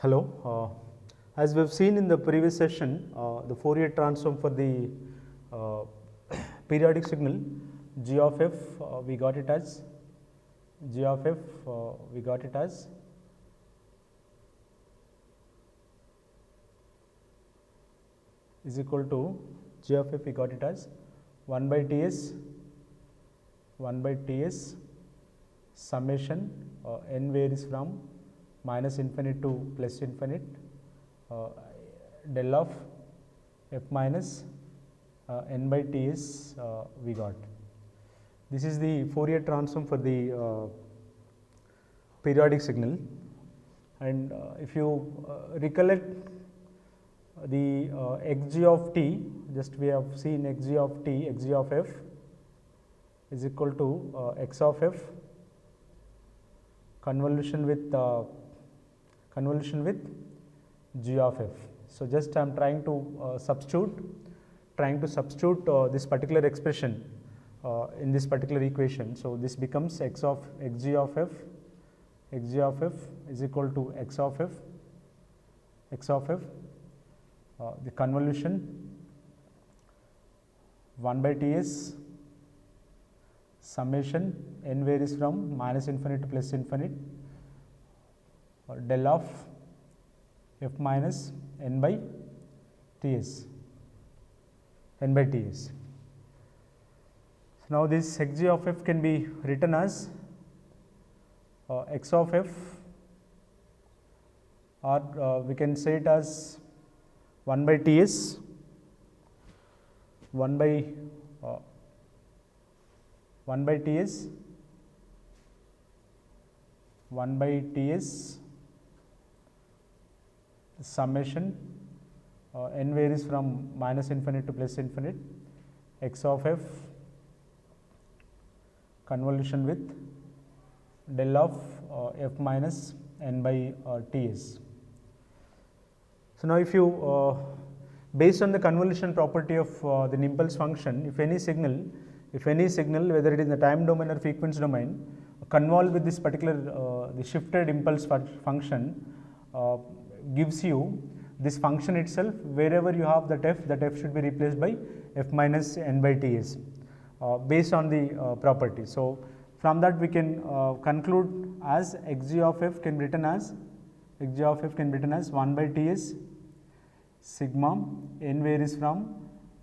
Hello. As we have seen in the previous session, the Fourier transform for the periodic signal g of f, we got it as g of f, we got it as is equal to g of f, we got it as 1 by Ts summation n varies from minus infinite to plus infinite del of f minus n by Ts we got. This is the Fourier transform for the periodic signal, and if you recollect the xg of t, just we have seen xg of t, xg of f is equal to x of f convolution with g of f. So, just I am trying to substitute this particular expression in this particular equation. So, this becomes xg of f is equal to x of f, the convolution 1 by Ts summation n varies from minus infinite to plus infinite del of f minus n by Ts. So, now this xg of f can be written as x of f, or we can say it as 1 by Ts, 1 by Ts summation n varies from minus infinite to plus infinite x of f convolution with del of f minus n by Ts. So, now if you based on the convolution property of the impulse function, if any signal whether it is in the time domain or frequency domain convolve with this particular the shifted impulse function gives you this function itself. Wherever you have that f should be replaced by f minus n by Ts based on the property. So, from that we can conclude as xg of f can be written as 1 by Ts sigma n varies from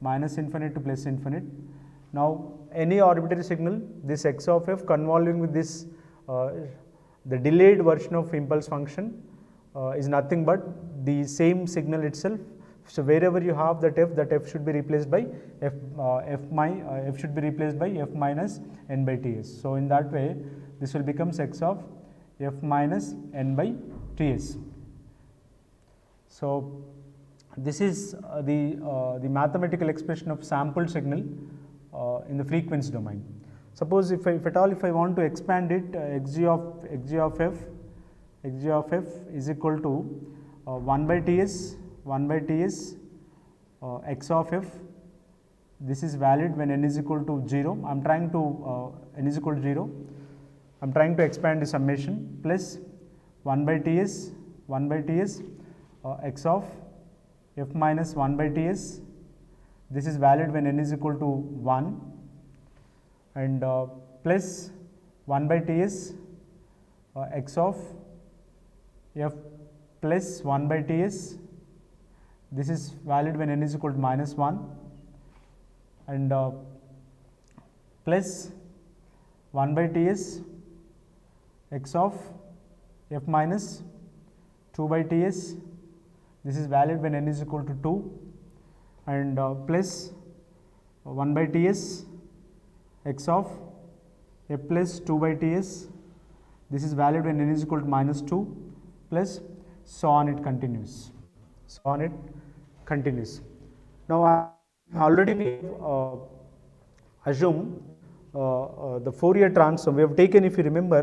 minus infinite to plus infinite. Now, any arbitrary signal, this x of f convolving with this the delayed version of impulse function is nothing but the same signal itself. So, wherever you have that f should be replaced by f should be replaced by f minus n by Ts. So, in that way this will become x of f minus n by Ts. So, this is the mathematical expression of sampled signal in the frequency domain. Suppose if I want to expand it, xg of f is equal to 1 by Ts x of f. This is valid when n is equal to 0. I am trying to n is equal to 0. I am trying to expand the summation plus 1 by Ts x of f minus 1 by Ts. This is valid when n is equal to 1, and plus 1 by Ts x of f plus 1 by Ts. This is valid when n is equal to minus 1, and plus 1 by Ts x of f minus 2 by Ts. This is valid when n is equal to 2, and plus 1 by Ts x of f plus 2 by Ts. This is valid when n is equal to minus 2, plus so on it continues. Now, I already assume the Fourier transform. We have taken, if you remember,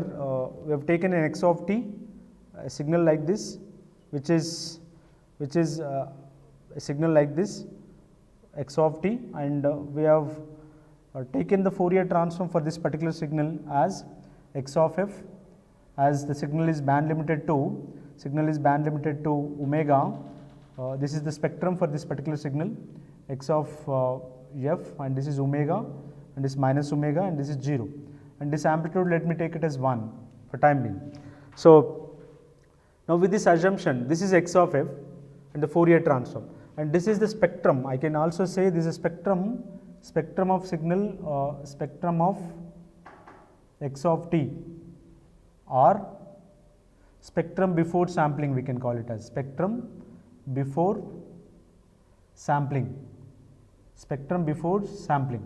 we have taken an x of t, a signal like this, which is a signal like this, x of t, and we have taken the Fourier transform for this particular signal as x of f, as the signal is band limited to signal is band limited to omega. This is the spectrum for this particular signal, x of f, and this is omega, and this minus omega, and this is 0. And this amplitude, let me take it as 1 for time being. So now with this assumption, this is x of f and the Fourier transform, and this is the spectrum. I can also say this is spectrum of signal, spectrum of x of t, or spectrum before sampling, we can call it as spectrum before sampling, spectrum before sampling.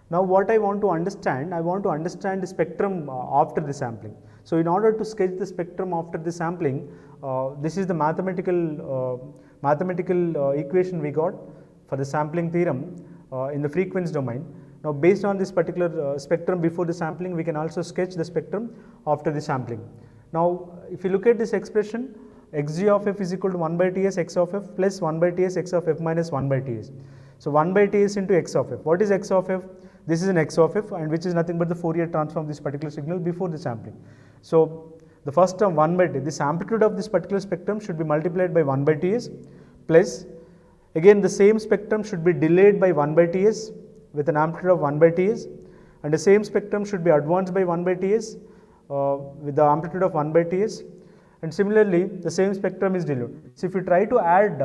Now what I want to understand the spectrum after the sampling. So in order to sketch the spectrum after the sampling, this is the mathematical equation we got for the sampling theorem in the frequency domain. Now based on this particular spectrum before the sampling, we can also sketch the spectrum after the sampling. Now if you look at this expression, xg of f is equal to 1 by Ts x of f plus 1 by Ts x of f minus 1 by Ts. So 1 by Ts into x of f. What is x of f? This is an x of f, and which is nothing but the Fourier transform of this particular signal before the sampling. So the first term 1 by T, this amplitude of this particular spectrum should be multiplied by 1 by Ts, plus again the same spectrum should be delayed by 1 by Ts with an amplitude of 1 by Ts, and the same spectrum should be advanced by 1 by Ts with the amplitude of 1 by Ts, and similarly the same spectrum is diluted. So if you try to add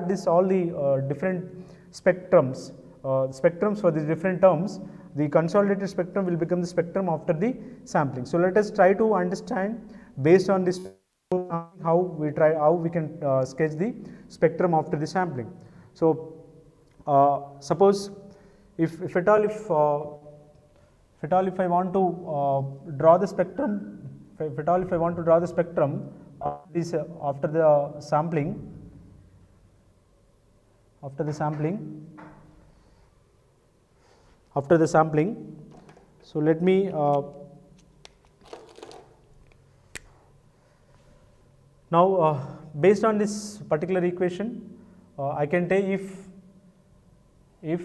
this all the different spectrums for the different terms, the consolidated spectrum will become the spectrum after the sampling. So let us try to understand based on this how we can sketch the spectrum after the sampling. So suppose if at all if I want to draw the spectrum, after the sampling, so let me now based on this particular equation, I can take if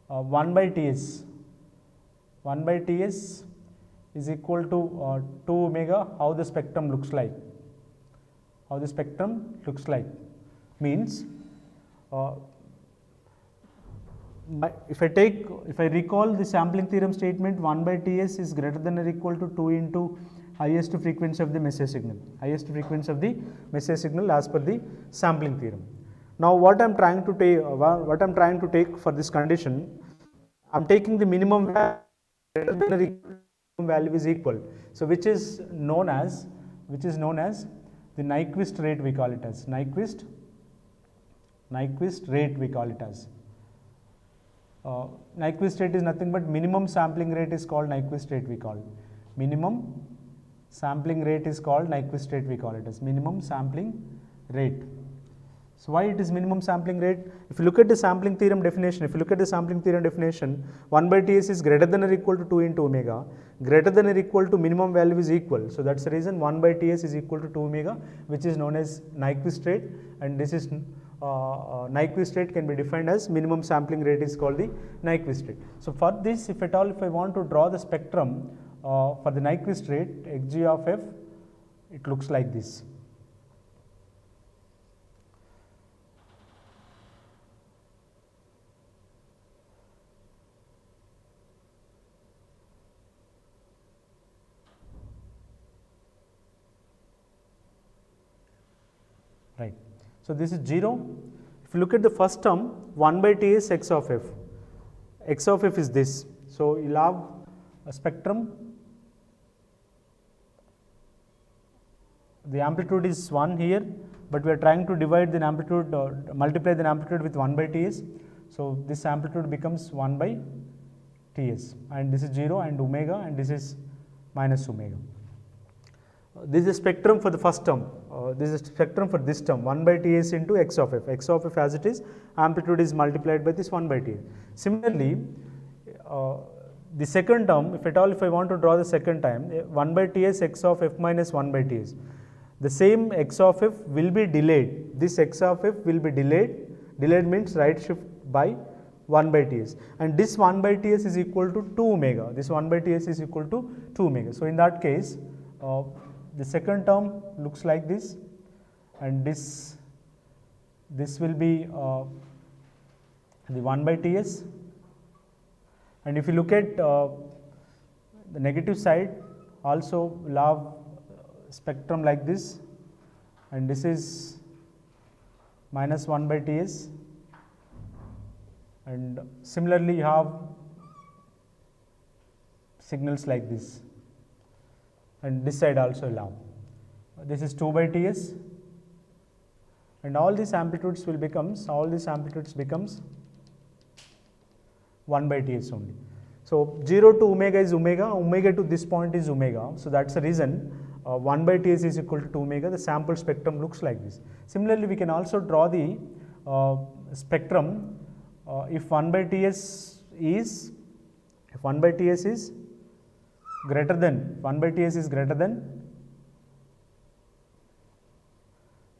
1 by Ts is equal to 2 omega, how the spectrum looks like. Means if I recall the sampling theorem statement, 1 by Ts is greater than or equal to 2 into highest frequency of the message signal, as per the sampling theorem. Now what I am trying to take for this condition, I am taking the minimum value is equal. So which is known as the Nyquist rate, we call it as Nyquist rate, we call it as. Nyquist rate is nothing but minimum sampling rate is called Nyquist rate, we call it. Minimum sampling rate is called Nyquist rate, we call it as minimum sampling rate. So why it is minimum sampling rate? If you look at the sampling theorem definition, 1 by Ts is greater than or equal to 2 into omega, greater than or equal to minimum value is equal. So that's the reason 1 by Ts is equal to 2 omega, which is known as Nyquist rate, and this is Nyquist rate can be defined as minimum sampling rate is called the Nyquist rate. So for this, if I want to draw the spectrum for the Nyquist rate, xg of f, it looks like this. Right. So this is 0. If you look at the first term, 1 by T is x of f. X of f is this. So you'll have a spectrum. The amplitude is 1 here, but we are trying to divide the amplitude, multiply the amplitude with 1 by Ts. So this amplitude becomes 1 by Ts, and this is 0 and omega, and this is minus omega. This is a spectrum for the first term. This is a spectrum for this term, 1 by Ts into x of f. X of f as it is, amplitude is multiplied by this 1 by Ts. Similarly, the second term, if I want to draw the second time, 1 by Ts x of f minus 1 by Ts. The same x of f will be delayed. This x of f will be delayed. Delayed means right shift by 1 by Ts. And this 1 by Ts is equal to 2 omega. This 1 by Ts is equal to 2 omega. So in that case, the second term looks like this, and this will be the 1 by Ts. And if you look at the negative side, also will have spectrum like this, and this is minus 1 by Ts, and similarly you have signals like this, and this side also will have. This is 2 by Ts, and all these amplitudes becomes 1 by Ts only. So 0 to omega is omega, omega to this point is omega. So that's the reason 1 by Ts is equal to 2 omega. The sample spectrum looks like this. Similarly, we can also draw the spectrum if 1 by Ts is greater than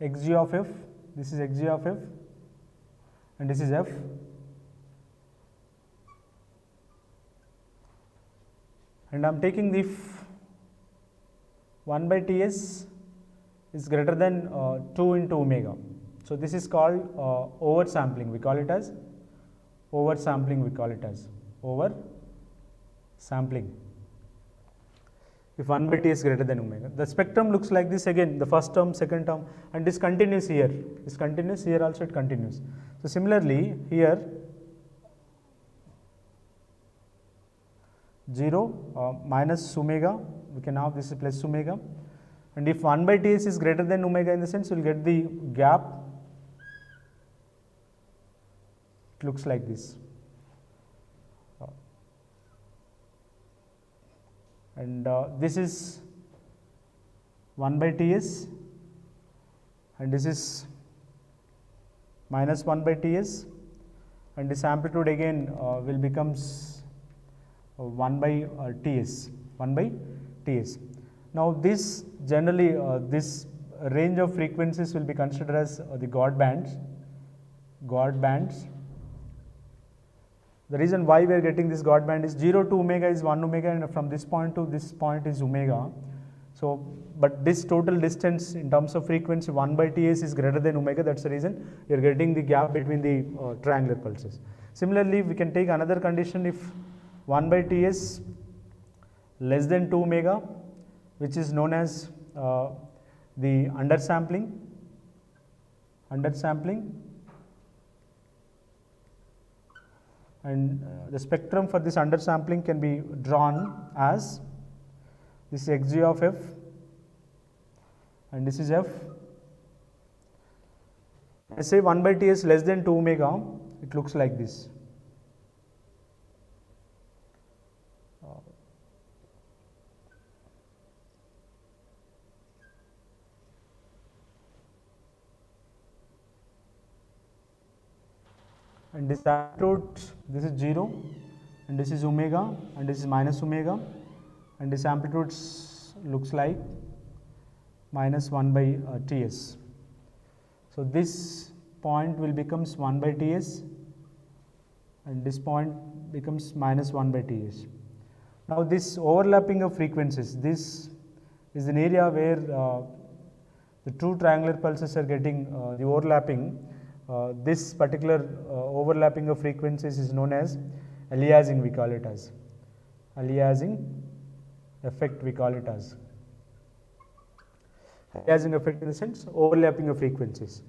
xg of f. This is xg of f, and this is f. And I am taking the if 1 by Ts is greater than 2 into omega. So this is called oversampling. We call it as oversampling. If 1 by T is greater than omega, the spectrum looks like this again. The first term, second term, and this continues here. This continues here also. It continues. So similarly here 0 minus omega, we can have this is plus omega, and if 1 by Ts is greater than omega, in the sense you will get the gap. It looks like this, and this is 1 by Ts, and this is minus 1 by Ts, and this amplitude again will becomes 1 by Ts. Now this generally this range of frequencies will be considered as the God bands. The reason why we are getting this God band is 0 to omega is 1 omega, and from this point to this point is omega. So, but this total distance in terms of frequency 1 by Ts is greater than omega. That's the reason we are getting the gap between the triangular pulses. Similarly, we can take another condition if 1 by Ts less than 2 omega, which is known as the undersampling, and the spectrum for this undersampling can be drawn as this is xg of f, and this is f. I say 1 by Ts less than 2 omega, it looks like this. And this amplitude, this is 0, and this is omega, and this is minus omega, and this amplitude looks like minus 1 by Ts. So this point will becomes 1 by Ts, and this point becomes minus 1 by Ts. Now this overlapping of frequencies, this is an area where the two triangular pulses are getting the overlapping. This particular overlapping of frequencies is known as aliasing. We call it as aliasing effect. Aliasing effect in the sense overlapping of frequencies.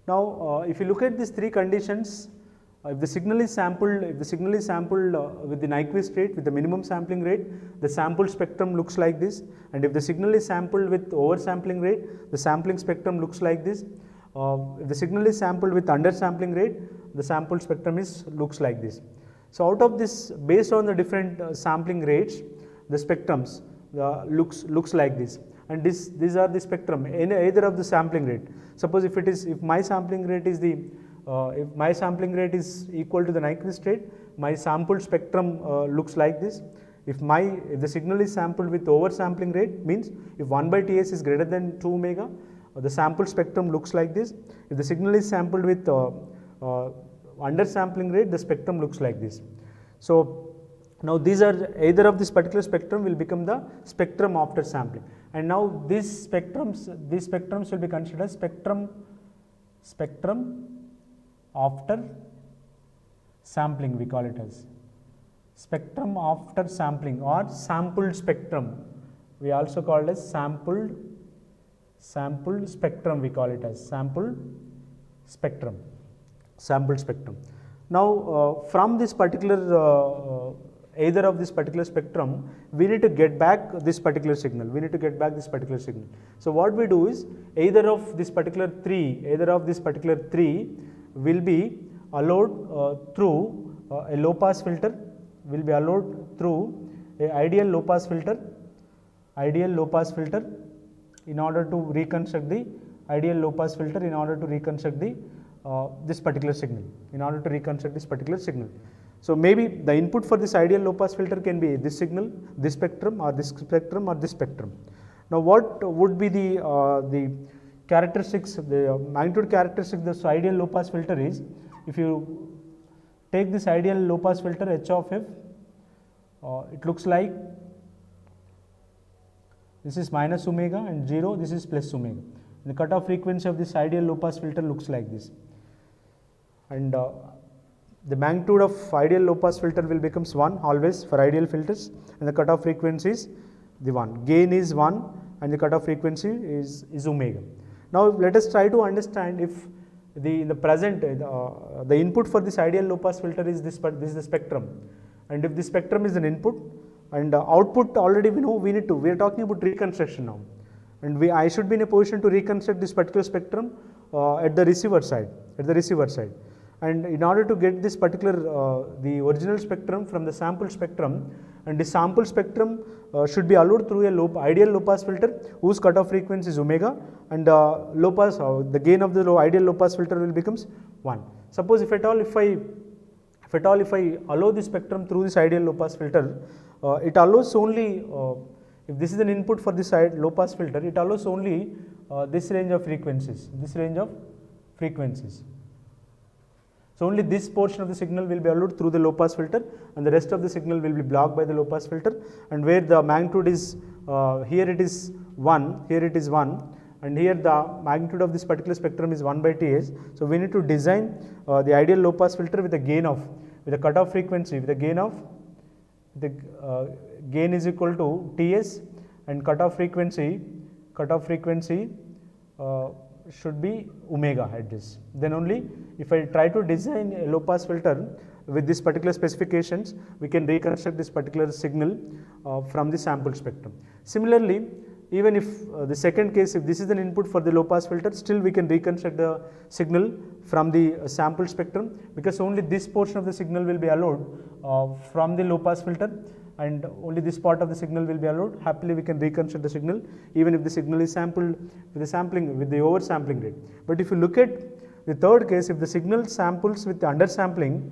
Now, if you look at these three conditions, if the signal is sampled, with the Nyquist rate, with the minimum sampling rate, the sample spectrum looks like this, and if the signal is sampled with oversampling rate, the sampling spectrum looks like this. If the signal is sampled with undersampling rate, the sample spectrum looks like this. So out of this, based on the different sampling rates, the spectrums looks like this, and these are the spectrum in either of the sampling rate. Suppose if my sampling rate is equal to the Nyquist rate, my sample spectrum looks like this. If the signal is sampled with oversampling rate, means if 1 by Ts is greater than 2 omega, the sample spectrum looks like this. If the signal is sampled with undersampling rate, the spectrum looks like this. So Now these are either of this particular spectrum will become the spectrum after sampling, and now these spectrums will be considered as spectrum after sampling, we call it as spectrum after sampling or sampled spectrum. We also call it as sampled spectrum, we call it as sampled spectrum. Now from this particular either of this particular spectrum, we need to get back this particular signal. So what we do is either of this particular three will be allowed through a low pass filter, will be allowed through a ideal low pass filter in order to reconstruct the ideal low pass filter, in order to reconstruct the this particular signal, So maybe the input for this ideal low pass filter can be this signal, this spectrum, or this spectrum, or this spectrum. Now what would be the characteristics, the magnitude characteristic of this ideal low pass filter is, if you take this ideal low pass filter H of f, it looks like this is minus omega and 0, this is plus omega. The cutoff frequency of this ideal low pass filter looks like this, and the magnitude of ideal low pass filter will becomes 1 always for ideal filters, and the cutoff frequency is the 1. Gain is 1 and the cutoff frequency is omega. Now let us try to understand if in the present the input for this ideal low pass filter is this is the spectrum, and if the spectrum is an input and output already we know we are talking about reconstruction now, and I should be in a position to reconstruct this particular spectrum at the receiver side. And in order to get this particular the original spectrum from the sample spectrum, and the sample spectrum should be allowed through a ideal low pass filter whose cutoff frequency is omega, and the gain of the ideal low pass filter will becomes 1. Suppose if I allow the spectrum through this ideal low pass filter, it allows only if this is an input for this low pass filter, it allows only this range of frequencies. So only this portion of the signal will be allowed through the low pass filter, and the rest of the signal will be blocked by the low pass filter, and where the magnitude is here it is 1, and here the magnitude of this particular spectrum is 1 by Ts. So we need to design the ideal low pass filter with a cutoff frequency, with a gain is equal to Ts, and cutoff frequency should be omega at this. Then only if I try to design a low pass filter with this particular specifications, we can reconstruct this particular signal from the sample spectrum. Similarly, even if the second case, if this is an input for the low pass filter, still we can reconstruct the signal from the sample spectrum, because only this portion of the signal will be allowed from the low pass filter, and only this part of the signal will be allowed. Happily we can reconstruct the signal even if the signal is sampled with the oversampling rate. But if you look at the third case, if the signal samples with the undersampling,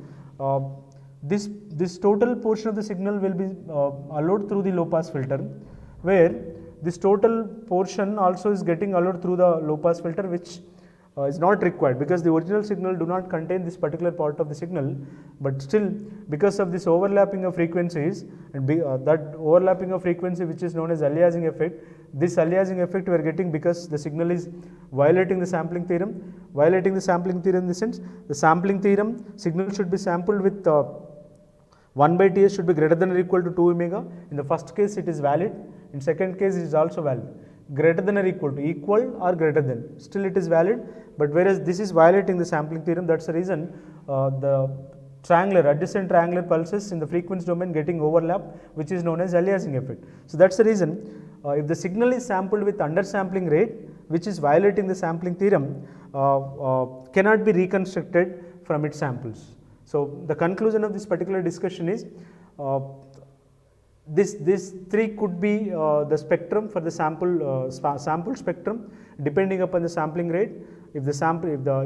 this total portion of the signal will be allowed through the low pass filter, where this total portion also is getting allowed through the low pass filter, which is not required, because the original signal do not contain this particular part of the signal, but still because of this overlapping of frequencies, and that overlapping of frequency which is known as aliasing effect, this aliasing effect we are getting because the signal is violating the sampling theorem. In the sense, the sampling theorem signal should be sampled with 1 by Ts should be greater than or equal to 2 omega. In the first case it is valid, in second case it is also valid. Greater than or equal or greater than, still it is valid, but whereas this is violating the sampling theorem, that's the reason the adjacent triangular pulses in the frequency domain getting overlap, which is known as aliasing effect. So that's the reason if the signal is sampled with undersampling rate, which is violating the sampling theorem, cannot be reconstructed from its samples. So the conclusion of this particular discussion is this three could be the spectrum for the sample spectrum depending upon the sampling rate. If the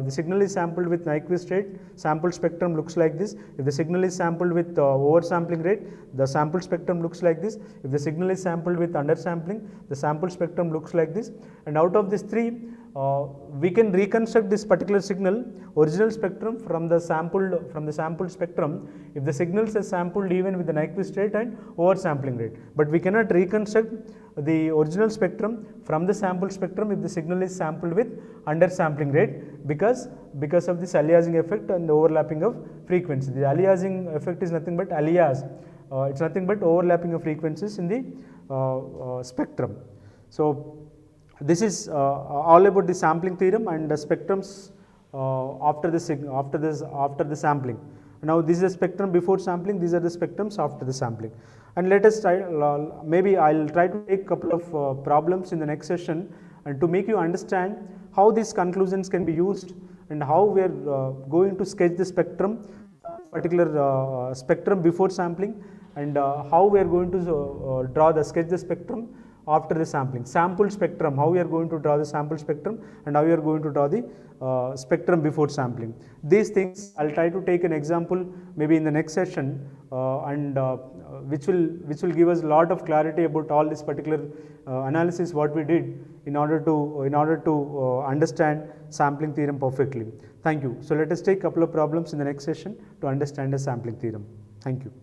signal is sampled with Nyquist rate, sample spectrum looks like this. If the signal is sampled with oversampling rate, the sample spectrum looks like this. If the signal is sampled with undersampling, the sample spectrum looks like this. And out of these three, we can reconstruct this particular signal original spectrum from the sampled spectrum if the signals are sampled even with the Nyquist rate and oversampling rate. But we cannot reconstruct the original spectrum from the sampled spectrum if the signal is sampled with undersampling rate because of this aliasing effect and the overlapping of frequency. The aliasing effect is nothing but alias. It's nothing but overlapping of frequencies in the spectrum. So this is all about the sampling theorem and the spectrums after the sampling. Now this is the spectrum before sampling, these are the spectrums after the sampling. And let us try, maybe I'll try to take a couple of problems in the next session and to make you understand how these conclusions can be used and how we are going to sketch the spectrum, particular spectrum before sampling, and how we are going to sketch the spectrum after the sampling. Sample spectrum, how we are going to draw the sample spectrum and how we are going to draw the spectrum before sampling. These things I'll try to take an example maybe in the next session and which will give us a lot of clarity about all this particular analysis what we did in order to understand sampling theorem perfectly. Thank you. So let us take a couple of problems in the next session to understand the sampling theorem. Thank you.